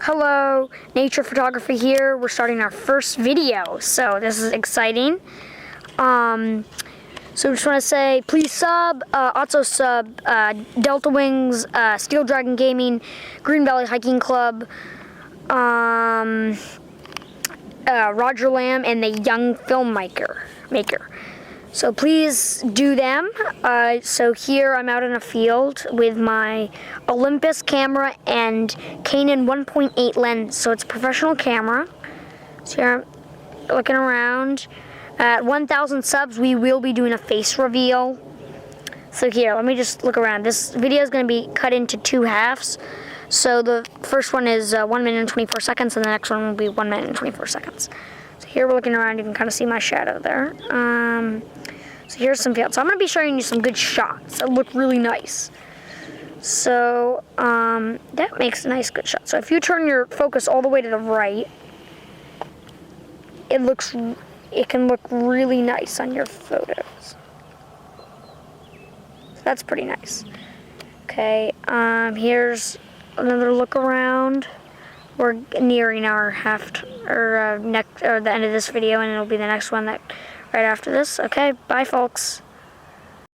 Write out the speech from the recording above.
Hello, Nature Photography here. We're starting our first video, so this is exciting. So just want to say, please sub, also sub Delta Wings, Steel Dragon Gaming, Green Valley Hiking Club, Roger Lamb, and the Young Filmmaker. So please do them. So here I'm out in a field with my Olympus camera and Canon 1.8 lens. So it's a professional camera. So here I'm looking around. At 1,000 subs, we will be doing a face reveal. So here, let me just look around. This video is going to be cut into two halves. So the first one is 1 minute and 24 seconds, and the next one will be 1 minute and 24 seconds. So here we're looking around. You can kind of see my shadow there. So here's some fields. So I'm going to be showing you some good shots that look really nice. So that makes a nice good shot. So if you turn your focus all the way to the right, it can look really nice on your photos. So that's pretty nice. Okay, here's another look around. We're nearing our the end of this video, and it'll be the next one right after this. Okay, bye folks.